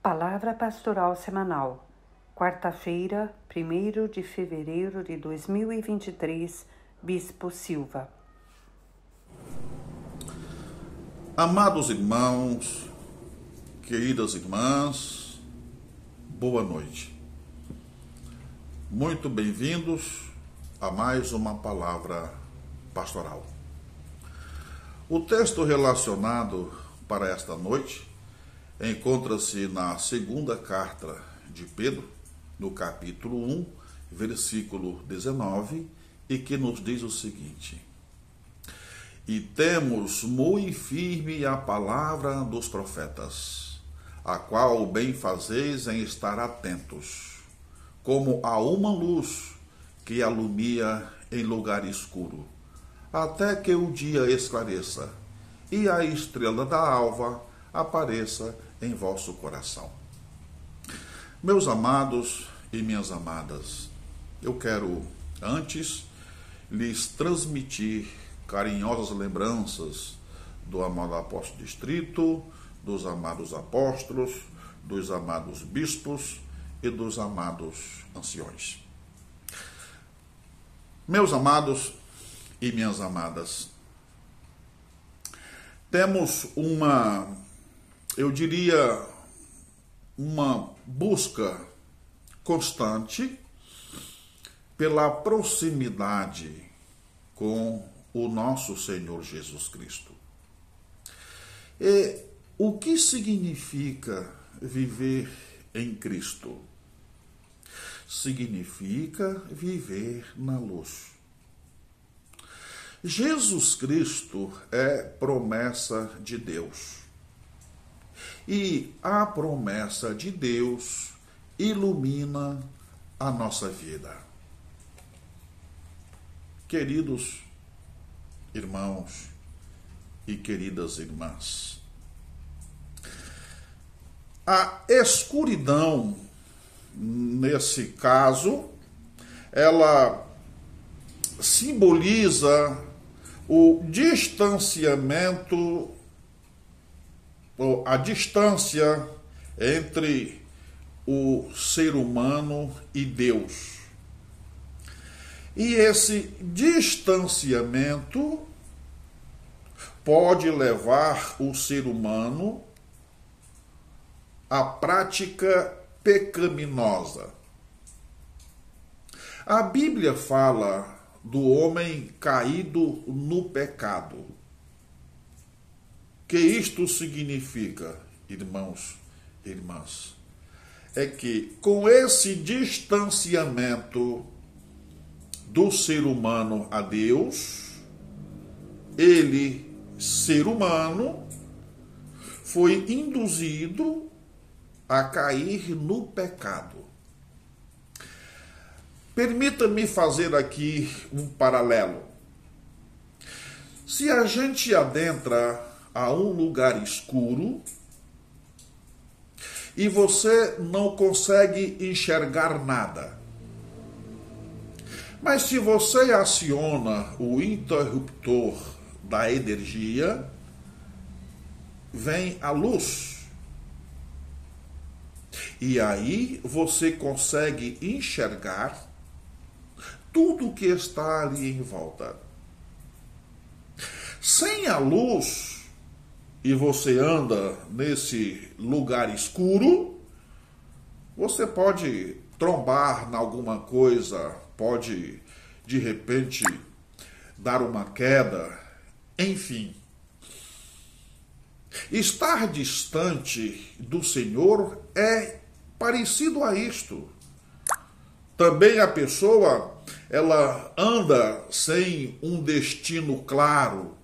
Palavra Pastoral Semanal, quarta-feira, 1º de fevereiro de 2023, Bispo Silva. Amados irmãos, queridas irmãs, boa noite. Muito bem-vindos a mais uma palavra pastoral. O texto relacionado para esta noite encontra-se na segunda carta de Pedro, no capítulo 1, versículo 19, e que nos diz o seguinte: E temos muito firme a palavra dos profetas, a qual bem fazeis em estar atentos, como a uma luz que alumia em lugar escuro, até que o dia esclareça, e a estrela da alva apareça em vosso coração. Meus amados e minhas amadas, eu quero antes lhes transmitir carinhosas lembranças do amado apóstolo distrito, dos amados apóstolos, dos amados bispos e dos amados anciões. Meus amados e minhas amadas, temos uma busca constante pela proximidade com o nosso Senhor Jesus Cristo. E o que significa viver em Cristo? Significa viver na luz. Jesus Cristo é promessa de Deus. E a promessa de Deus ilumina a nossa vida. Queridos irmãos e queridas irmãs, a escuridão, nesse caso, ela simboliza o distanciamento, ou a distância entre o ser humano e Deus. E esse distanciamento pode levar o ser humano à prática pecaminosa. A Bíblia fala do homem caído no pecado. Que isto significa, irmãos e irmãs? É que com esse distanciamento do ser humano a Deus, ele, ser humano, foi induzido a cair no pecado. Permita-me fazer aqui um paralelo. Se a gente adentra a um lugar escuro e você não consegue enxergar nada, mas se você aciona o interruptor da energia, vem a luz. E aí você consegue enxergar tudo que está ali em volta. Sem a luz, e você anda nesse lugar escuro, você pode trombar em alguma coisa, pode de repente dar uma queda, enfim. Estar distante do Senhor é parecido a isto. Também a pessoa, ela anda sem um destino claro.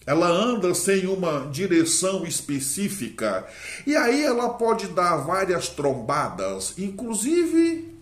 Ela anda sem uma direção específica. E aí ela pode dar várias trombadas, inclusive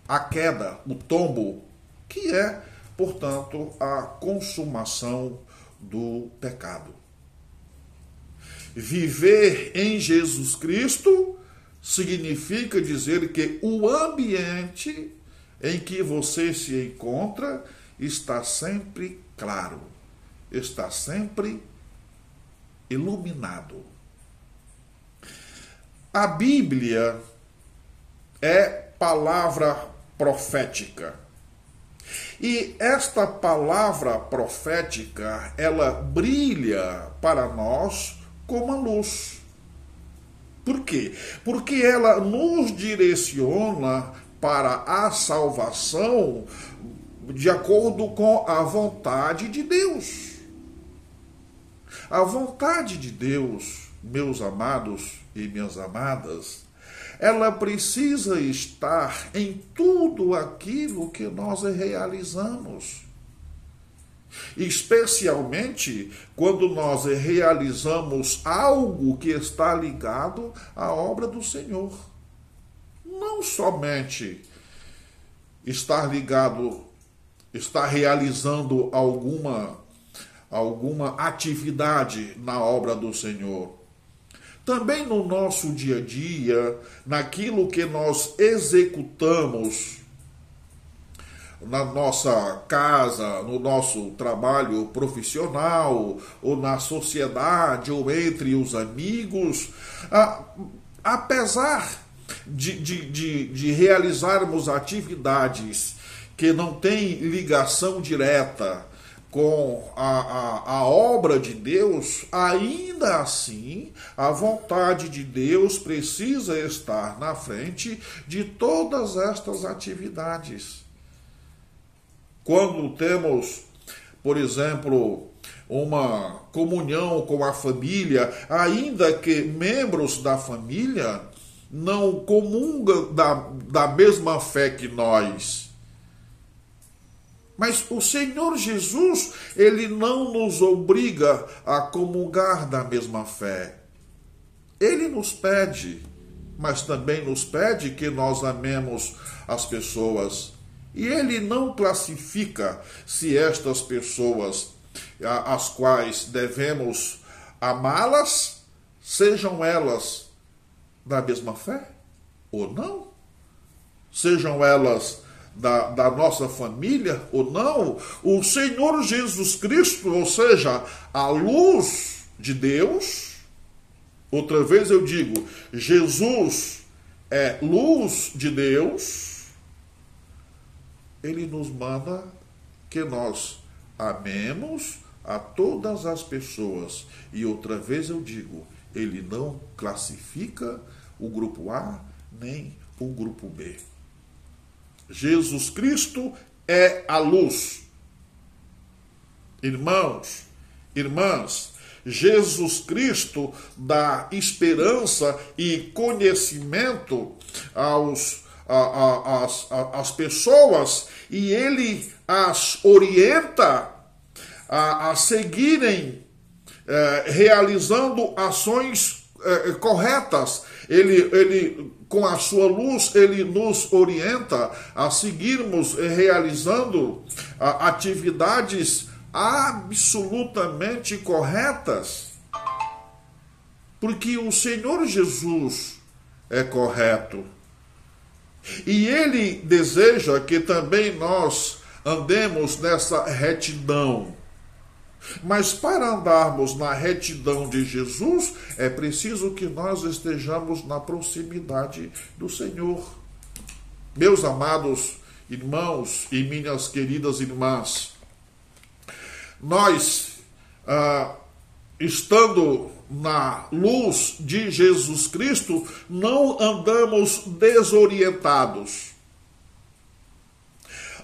a queda, o tombo, que é, portanto, a consumação do pecado. Viver em Jesus Cristo significa dizer que o ambiente em que você se encontra está sempre claro, está sempre iluminado. A Bíblia é palavra profética. E esta palavra profética, ela brilha para nós como a luz. Por quê? Porque ela nos direciona para a salvação de acordo com a vontade de Deus. A vontade de Deus, meus amados e minhas amadas, ela precisa estar em tudo aquilo que nós realizamos. Especialmente quando nós realizamos algo que está ligado à obra do Senhor. Não somente estar ligado, estar realizando alguma atividade na obra do Senhor. Também no nosso dia a dia, naquilo que nós executamos na nossa casa, no nosso trabalho profissional, ou na sociedade, ou entre os amigos, apesar de realizarmos atividades que não têm ligação direta com a obra de Deus, ainda assim, a vontade de Deus precisa estar na frente de todas estas atividades. Quando temos, por exemplo, uma comunhão com a família, ainda que membros da família não comungam da mesma fé que nós, mas o Senhor Jesus, ele não nos obriga a comungar da mesma fé. Ele nos pede, mas também nos pede que nós amemos as pessoas. E ele não classifica se estas pessoas, as quais devemos amá-las, sejam elas da mesma fé ou não. Sejam elas da nossa família ou não, o Senhor Jesus Cristo, ou seja, a luz de Deus, outra vez eu digo, Jesus é luz de Deus, ele nos manda que nós amemos a todas as pessoas. E outra vez eu digo, ele não classifica o grupo A nem o grupo B. Jesus Cristo é a luz. Irmãos, irmãs, Jesus Cristo dá esperança e conhecimento às pessoas, e ele as orienta a seguirem realizando ações corretas. Ele, com a sua luz, ele nos orienta a seguirmos realizando atividades absolutamente corretas. Porque o Senhor Jesus é correto. E ele deseja que também nós andemos nessa retidão. Mas para andarmos na retidão de Jesus, é preciso que nós estejamos na proximidade do Senhor. Meus amados irmãos e minhas queridas irmãs, nós, estando na luz de Jesus Cristo, não andamos desorientados.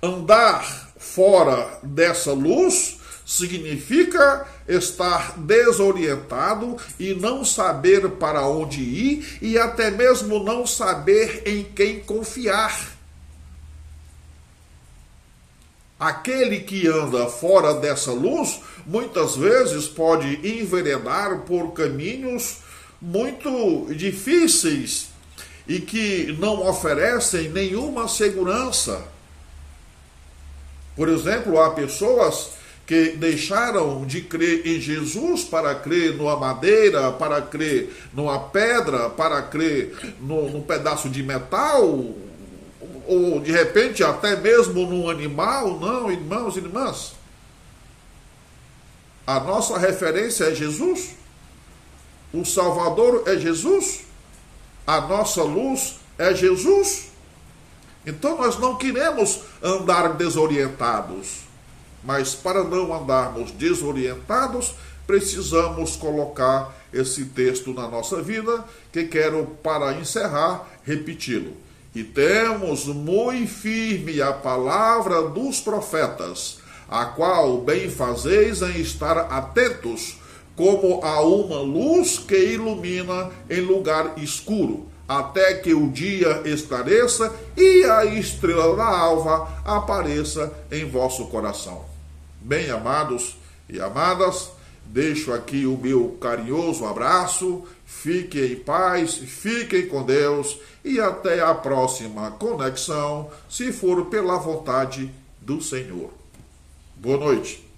Andar fora dessa luz significa estar desorientado e não saber para onde ir e até mesmo não saber em quem confiar. Aquele que anda fora dessa luz, muitas vezes pode enveredar por caminhos muito difíceis e que não oferecem nenhuma segurança. Por exemplo, há pessoas que deixaram de crer em Jesus para crer numa madeira, para crer numa pedra, para crer num pedaço de metal, ou de repente até mesmo num animal. Não, irmãos e irmãs. A nossa referência é Jesus. O Salvador é Jesus. A nossa luz é Jesus. Então nós não queremos andar desorientados, mas para não andarmos desorientados, precisamos colocar esse texto na nossa vida, que quero, para encerrar, repeti-lo. E temos muito firme a palavra dos profetas, a qual bem fazeis em estar atentos, como a uma luz que ilumina em lugar escuro, até que o dia esclareça e a estrela da alva apareça em vosso coração. Bem, amados e amadas, deixo aqui o meu carinhoso abraço, fiquem em paz, fiquem com Deus e até a próxima conexão, se for pela vontade do Senhor. Boa noite.